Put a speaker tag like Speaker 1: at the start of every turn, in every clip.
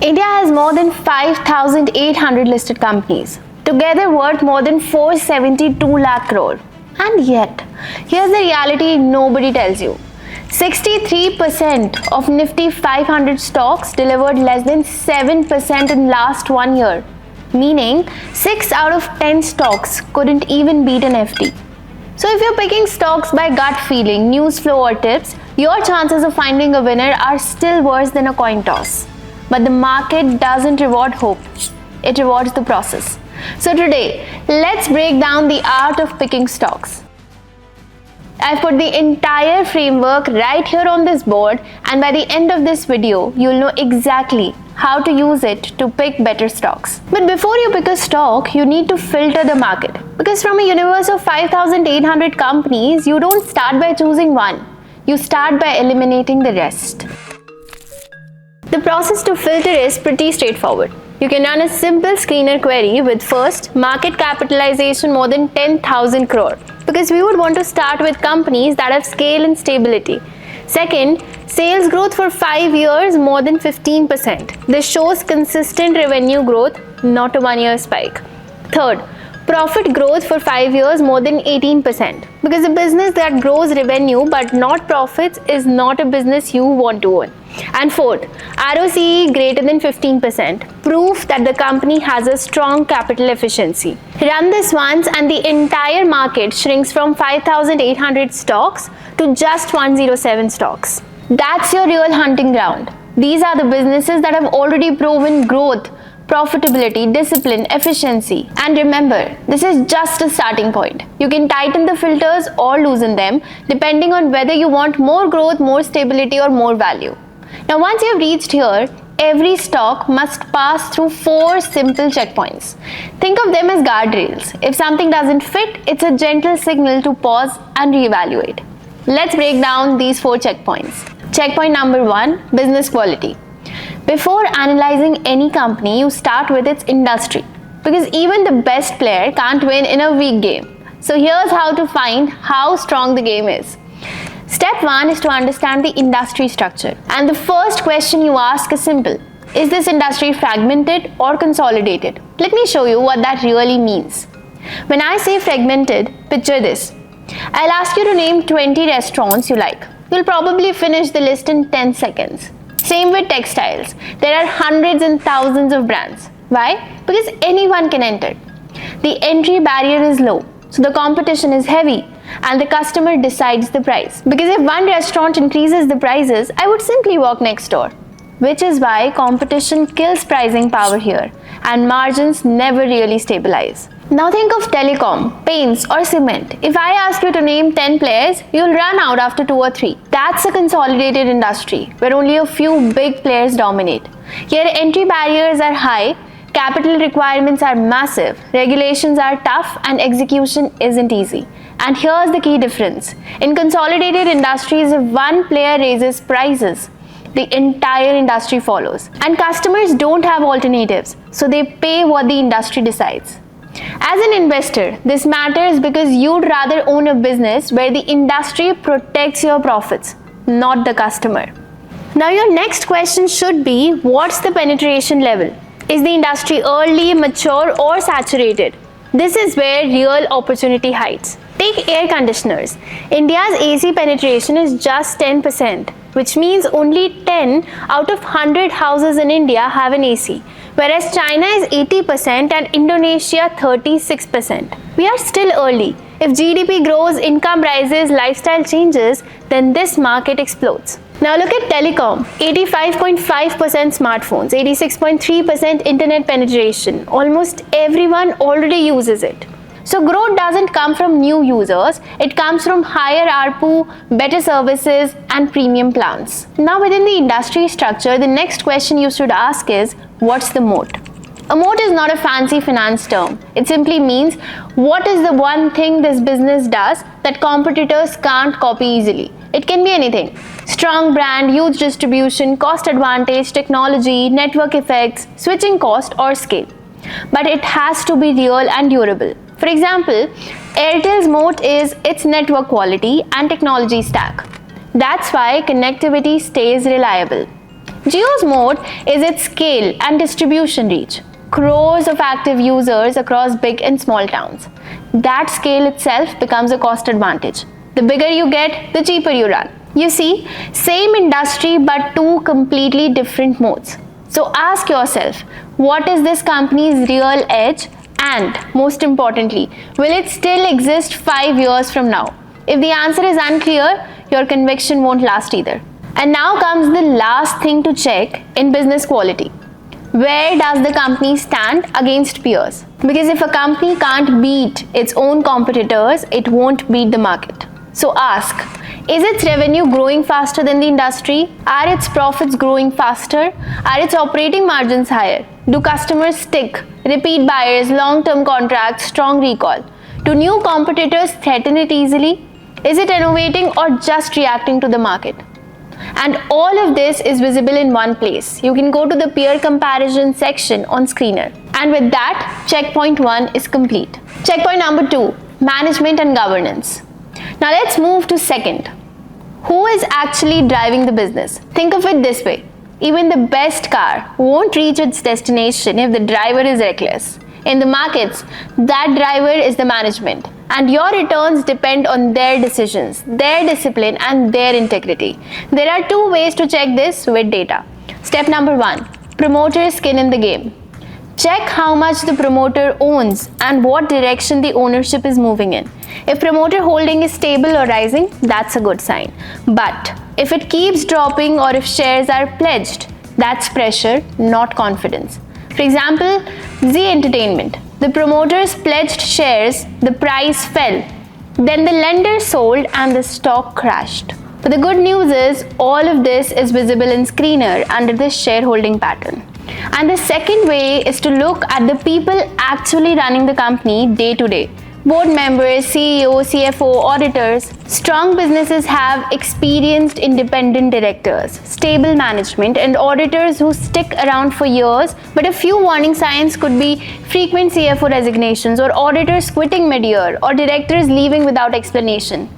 Speaker 1: India has more than 5,800 listed companies, together worth more than 472 lakh crore. And yet, here's the reality nobody tells you. 63% of Nifty 500 stocks delivered less than 7% in last 1 year, meaning 6 out of 10 stocks couldn't even beat an FD. So if you're picking stocks by gut feeling, news flow or tips, your chances of finding a winner are still worse than a coin toss. But the market doesn't reward hope, it rewards the process. So today, let's break down the art of picking stocks. I've put the entire framework right here on this board, and by the end of this video, you'll know exactly how to use it to pick better stocks. But before you pick a stock, you need to filter the market. Because from a universe of 5,800 companies, you don't start by choosing one. You start by eliminating the rest. The process to filter is pretty straightforward. You can run a simple screener query with first, market capitalization more than 10,000 crore. Because we would want to start with companies that have scale and stability. Second, sales growth for 5 years more than 15%. This shows consistent revenue growth, not a 1-year spike. Third, profit growth for 5 years more than 18%. Because a business that grows revenue but not profits is not a business you want to own. And fourth, ROCE greater than 15%. Proof that the company has a strong capital efficiency. Run this once and the entire market shrinks from 5,800 stocks to just 107 stocks. That's your real hunting ground. These are the businesses that have already proven growth, profitability, discipline, efficiency. And remember, this is just a starting point. You can tighten the filters or loosen them depending on whether you want more growth, more stability, or more value. Now, once you have reached here, every stock must pass through 4 simple checkpoints. Think of them as guardrails. If something doesn't fit, it's a gentle signal to pause and reevaluate. Let's break down these 4 checkpoints. Checkpoint number 1, business quality. Before analyzing any company, you start with its industry. Because even the best player can't win in a weak game. So here's how to find how strong the game is. Step 1 is to understand the industry structure. And the first question you ask is simple. Is this industry fragmented or consolidated? Let me show you what that really means. When I say fragmented, picture this. I'll ask you to name 20 restaurants you like. You'll probably finish the list in 10 seconds. Same with textiles. There are hundreds and thousands of brands. Why? Because anyone can enter. The entry barrier is low, so the competition is heavy. And the customer decides the price. Because if one restaurant increases the prices, I would simply walk next door. Which is why competition kills pricing power here, and margins never really stabilize. Now think of telecom, paints, or cement. If I ask you to name 10 players, you'll run out after 2 or 3. That's a consolidated industry where only a few big players dominate. Here entry barriers are high, capital requirements are massive, regulations are tough, and execution isn't easy. And here's the key difference. In consolidated industries, if one player raises prices, the entire industry follows. And customers don't have alternatives, so they pay what the industry decides. As an investor, this matters because you'd rather own a business where the industry protects your profits, not the customer. Now your next question should be, what's the penetration level? Is the industry early, mature, or saturated? This is where real opportunity hides. Take air conditioners. India's AC penetration is just 10%, which means only 10 out of 100 houses in India have an AC, whereas China is 80% and Indonesia 36%. We are still early. If GDP grows, income rises, lifestyle changes, then this market explodes. Now look at telecom. 85.5% smartphones, 86.3% internet penetration. Almost everyone already uses it. So growth doesn't come from new users, it comes from higher ARPU, better services, and premium plans. Now within the industry structure, the next question you should ask is, what's the moat? A moat is not a fancy finance term. It simply means, what is the one thing this business does that competitors can't copy easily? It can be anything. Strong brand, huge distribution, cost advantage, technology, network effects, switching cost, or scale. But it has to be real and durable. For example, Airtel's moat is its network quality and technology stack. That's why connectivity stays reliable. Jio's moat is its scale and distribution reach. Crores of active users across big and small towns. That scale itself becomes a cost advantage. The bigger you get, the cheaper you run. You see, same industry but two completely different modes. So ask yourself, what is this company's real edge? And most importantly, will it still exist 5 years from now? If the answer is unclear, your conviction won't last either. And now comes the last thing to check in business quality. Where does the company stand against peers? Because if a company can't beat its own competitors, it won't beat the market. So ask, is its revenue growing faster than the industry? Are its profits growing faster? Are its operating margins higher? Do customers stick? Repeat buyers, long-term contracts, strong recall? Do new competitors threaten it easily? Is it innovating or just reacting to the market? And all of this is visible in one place. You can go to the peer comparison section on Screener. And with that, checkpoint 1 is complete. Checkpoint number 2, management and governance. Now let's move to second. Who is actually driving the business? Think of it this way. Even the best car won't reach its destination if the driver is reckless. In the markets, that driver is the management. And your returns depend on their decisions, their discipline, and their integrity. There are two ways to check this with data. Step number 1, promoter skin in the game. Check how much the promoter owns and what direction the ownership is moving in. If promoter holding is stable or rising, that's a good sign. But if it keeps dropping or if shares are pledged, that's pressure, not confidence. For example, Z Entertainment. The promoters pledged shares, the price fell. Then the lender sold and the stock crashed. But the good news is all of this is visible in Screener under the shareholding pattern. And the second way is to look at the people actually running the company day to day. Board members, CEO, CFO, auditors. Strong businesses have experienced independent directors, stable management, and auditors who stick around for years. But a few warning signs could be frequent CFO resignations, or auditors quitting mid-year, or directors leaving without explanation.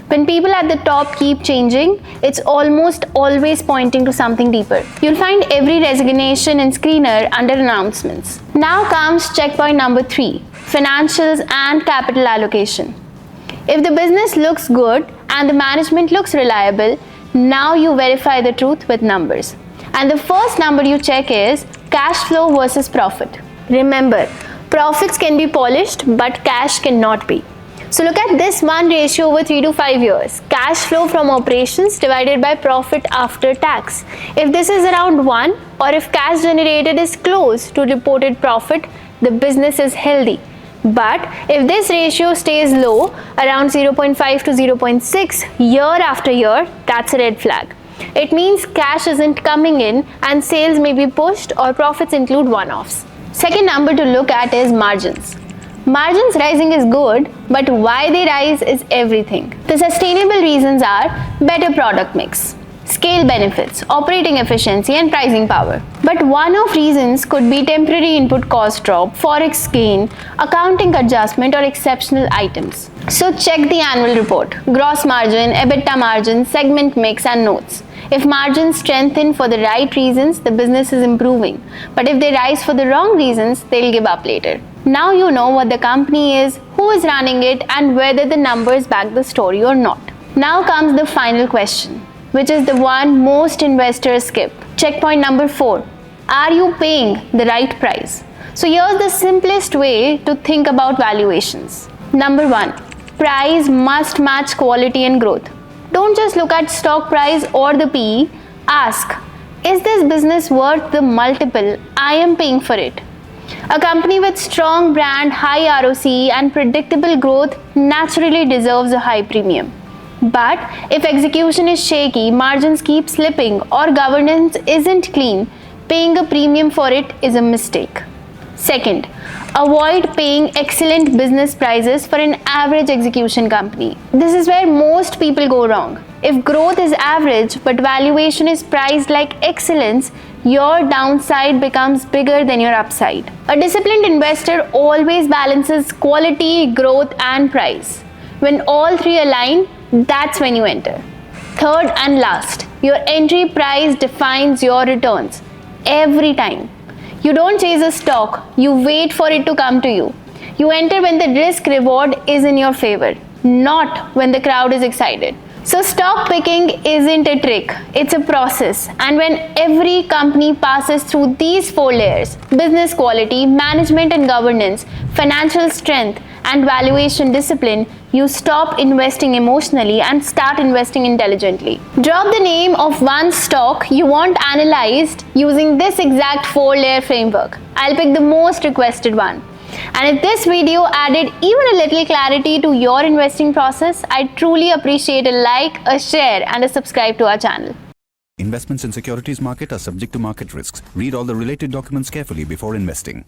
Speaker 1: When people at the top keep changing, it's almost always pointing to something deeper. You'll find every resignation in Screener under announcements. Now comes checkpoint number 3, financials and capital allocation. If the business looks good and the management looks reliable, now you verify the truth with numbers. And the first number you check is cash flow versus profit. Remember, profits can be polished, but cash cannot be. So look at this one ratio over 3 to 5 years. Cash flow from operations divided by profit after tax. If this is around 1, or if cash generated is close to reported profit, the business is healthy. But if this ratio stays low, around 0.5 to 0.6 year after year, that's a red flag. It means cash isn't coming in and sales may be pushed or profits include one-offs. Second number to look at is margins. Margins rising is good, but why they rise is everything. The sustainable reasons are better product mix, scale benefits, operating efficiency, and pricing power. But one-off reasons could be temporary input cost drop, forex gain, accounting adjustment, or exceptional items. So check the annual report, gross margin, EBITDA margin, segment mix, and notes. If margins strengthen for the right reasons, the business is improving. But if they rise for the wrong reasons, they'll give up later. Now you know what the company is, who is running it, and whether the numbers back the story or not. Now comes the final question, which is the one most investors skip. Checkpoint number 4. Are you paying the right price? So here's the simplest way to think about valuations. Number 1. Price must match quality and growth. Don't just look at stock price or the PE. Ask, is this business worth the multiple I am paying for it? A company with strong brand, high ROC, and predictable growth naturally deserves a high premium. But if execution is shaky, margins keep slipping, or governance isn't clean, paying a premium for it is a mistake. Second, avoid paying excellent business prices for an average execution company. This is where most people go wrong. If growth is average but valuation is priced like excellence, your downside becomes bigger than your upside. A disciplined investor always balances quality, growth, and price. When all three align, that's when you enter. Third and last, Your entry price defines your returns every time. You don't chase a stock, you wait for it to come to you. You enter when the risk reward is in your favor, not when the crowd is excited. So stock picking isn't a trick, it's a process. And when every company passes through these 4 layers, business quality, management and governance, financial strength, and valuation discipline, you stop investing emotionally and start investing intelligently. Drop the name of one stock you want analyzed using this exact 4-layer framework. I'll pick the most requested one. And if this video added even a little clarity to your investing process, I'd truly appreciate a like, a share, and a subscribe to our channel.
Speaker 2: Investments in securities market are subject to market risks. Read all the related documents carefully before investing.